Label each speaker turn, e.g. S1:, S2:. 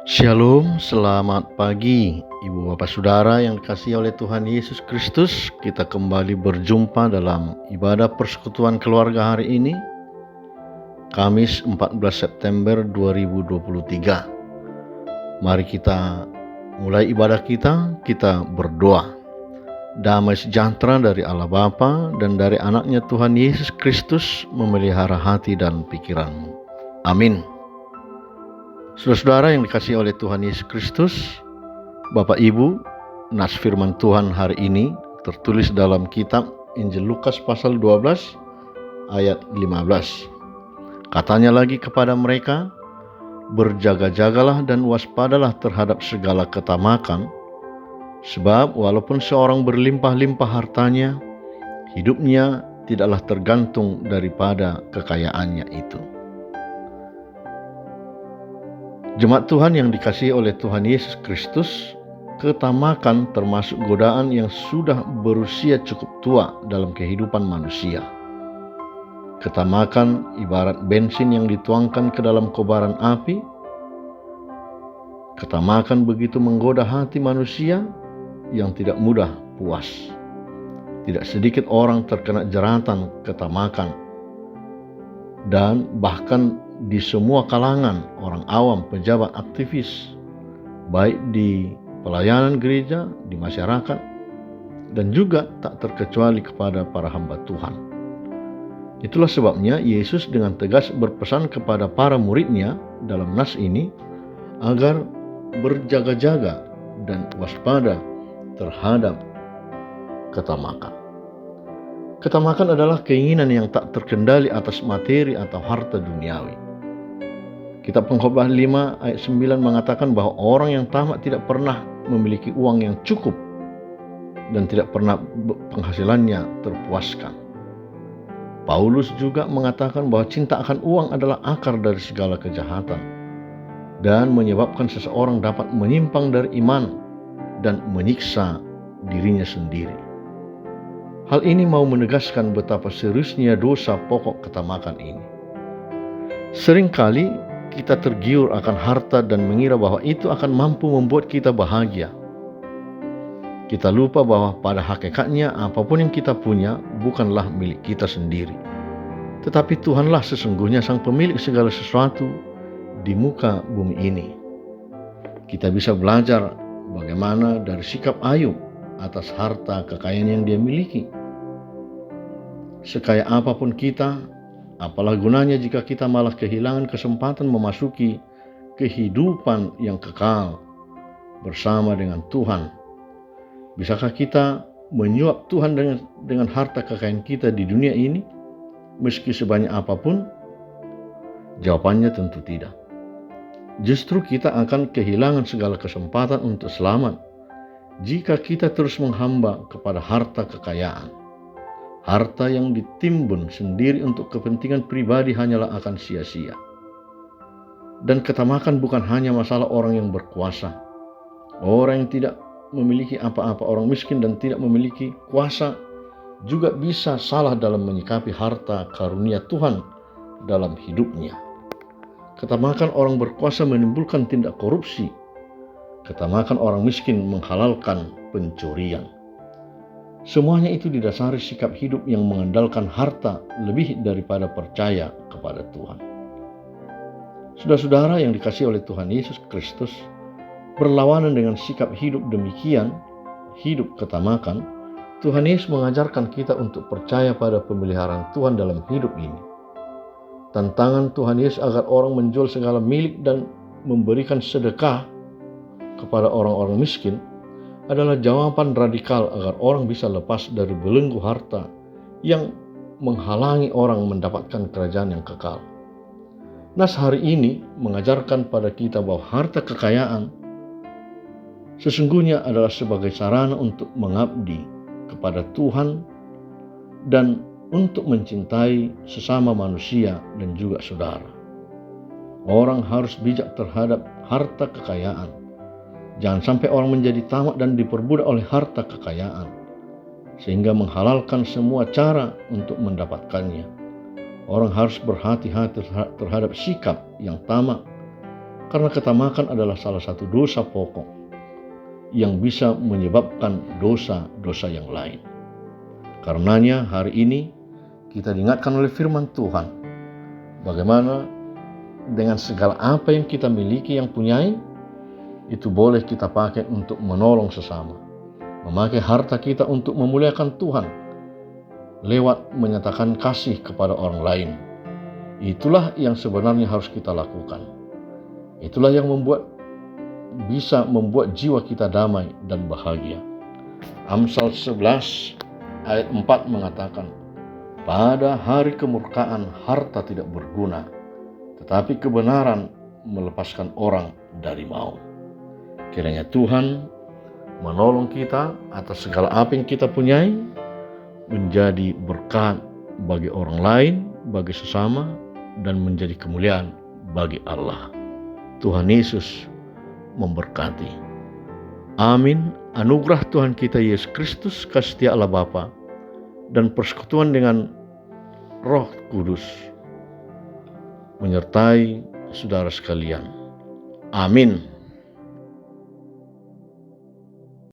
S1: Shalom, selamat pagi Ibu Bapak Saudara yang dikasihi oleh Tuhan Yesus Kristus. Kita kembali berjumpa dalam ibadah persekutuan keluarga hari ini, Kamis 14 September 2023. Mari kita mulai ibadah kita berdoa. Damai sejahtera dari Allah Bapa dan dari anaknya Tuhan Yesus Kristus memelihara hati dan pikiranmu. Amin. Saudara-saudara yang dikasihi oleh Tuhan Yesus Kristus, Bapak Ibu, nas firman Tuhan hari ini tertulis dalam kitab Injil Lukas pasal 12 ayat 15. Katanya lagi kepada mereka, berjaga-jagalah dan waspadalah terhadap segala ketamakan, sebab walaupun seorang berlimpah-limpah hartanya, hidupnya tidaklah tergantung daripada kekayaannya itu. Jemaat Tuhan yang dikasihi oleh Tuhan Yesus Kristus, ketamakan termasuk godaan yang sudah berusia cukup tua dalam kehidupan manusia. Ketamakan ibarat bensin yang dituangkan ke dalam kobaran api. Ketamakan begitu menggoda hati manusia yang tidak mudah puas. Tidak sedikit orang terkena jeratan ketamakan, dan bahkan di semua kalangan, orang awam, pejabat, aktivis, baik di pelayanan gereja, di masyarakat, dan juga tak terkecuali kepada para hamba Tuhan. Itulah sebabnya Yesus dengan tegas berpesan kepada para muridnya dalam nas ini agar berjaga-jaga dan waspada terhadap ketamakan. Ketamakan adalah keinginan yang tak terkendali atas materi atau harta duniawi. Kitab Pengkhotbah 5 ayat 9 mengatakan bahwa orang yang tamak tidak pernah memiliki uang yang cukup dan tidak pernah penghasilannya terpuaskan. Paulus juga mengatakan bahwa cinta akan uang adalah akar dari segala kejahatan dan menyebabkan seseorang dapat menyimpang dari iman dan menyiksa dirinya sendiri. Hal ini mau menegaskan betapa seriusnya dosa pokok ketamakan ini. Seringkali kita tergiur akan harta dan mengira bahwa itu akan mampu membuat kita bahagia. Kita lupa bahwa pada hakikatnya apapun yang kita punya bukanlah milik kita sendiri, tetapi Tuhanlah sesungguhnya sang pemilik segala sesuatu di muka bumi ini. Kita bisa belajar bagaimana dari sikap Ayub atas harta kekayaan yang dia miliki. Sekaya apapun kita, apalah gunanya jika kita malah kehilangan kesempatan memasuki kehidupan yang kekal bersama dengan Tuhan. Bisakah kita menyuap Tuhan dengan harta kekayaan kita di dunia ini, meski sebanyak apapun? Jawabannya tentu tidak. Justru kita akan kehilangan segala kesempatan untuk selamat jika kita terus menghamba kepada harta kekayaan. Harta yang ditimbun sendiri untuk kepentingan pribadi hanyalah akan sia-sia. Dan ketamakan bukan hanya masalah orang yang berkuasa. Orang yang tidak memiliki apa-apa, orang miskin dan tidak memiliki kuasa juga bisa salah dalam menyikapi harta karunia Tuhan dalam hidupnya. Ketamakan orang berkuasa menimbulkan tindak korupsi. Ketamakan orang miskin menghalalkan pencurian. Semuanya itu didasari sikap hidup yang mengandalkan harta lebih daripada percaya kepada Tuhan. Saudara-saudara yang dikasihi oleh Tuhan Yesus Kristus, berlawanan dengan sikap hidup demikian, hidup ketamakan, Tuhan Yesus mengajarkan kita untuk percaya pada pemeliharaan Tuhan dalam hidup ini. Tantangan Tuhan Yesus agar orang menjual segala milik dan memberikan sedekah kepada orang-orang miskin adalah jawaban radikal agar orang bisa lepas dari belenggu harta yang menghalangi orang mendapatkan kerajaan yang kekal. Nas hari ini mengajarkan pada kita bahwa harta kekayaan sesungguhnya adalah sebagai sarana untuk mengabdi kepada Tuhan dan untuk mencintai sesama manusia dan juga saudara. Orang harus bijak terhadap harta kekayaan. Jangan sampai orang menjadi tamak dan diperbudak oleh harta kekayaan, sehingga menghalalkan semua cara untuk mendapatkannya. Orang harus berhati-hati terhadap sikap yang tamak Karena ketamakan adalah salah satu dosa pokok yang bisa menyebabkan dosa-dosa yang lain. Karenanya hari ini kita diingatkan oleh firman Tuhan, bagaimana dengan segala apa yang kita miliki, yang punyai, itu boleh kita pakai untuk menolong sesama. Memakai harta kita untuk memuliakan Tuhan lewat menyatakan kasih kepada orang lain. Itulah yang sebenarnya harus kita lakukan. Itulah yang bisa membuat jiwa kita damai dan bahagia. Amsal 11 ayat 4 mengatakan, pada hari kemurkaan harta tidak berguna, tetapi kebenaran melepaskan orang dari maut. Kiranya Tuhan menolong kita atas segala apa yang kita punyai, menjadi berkat bagi orang lain, bagi sesama, dan menjadi kemuliaan bagi Allah. Tuhan Yesus memberkati. Amin. Anugerah Tuhan kita Yesus Kristus, kasih setia Allah Bapa, dan persekutuan dengan Roh Kudus menyertai saudara sekalian. Amin.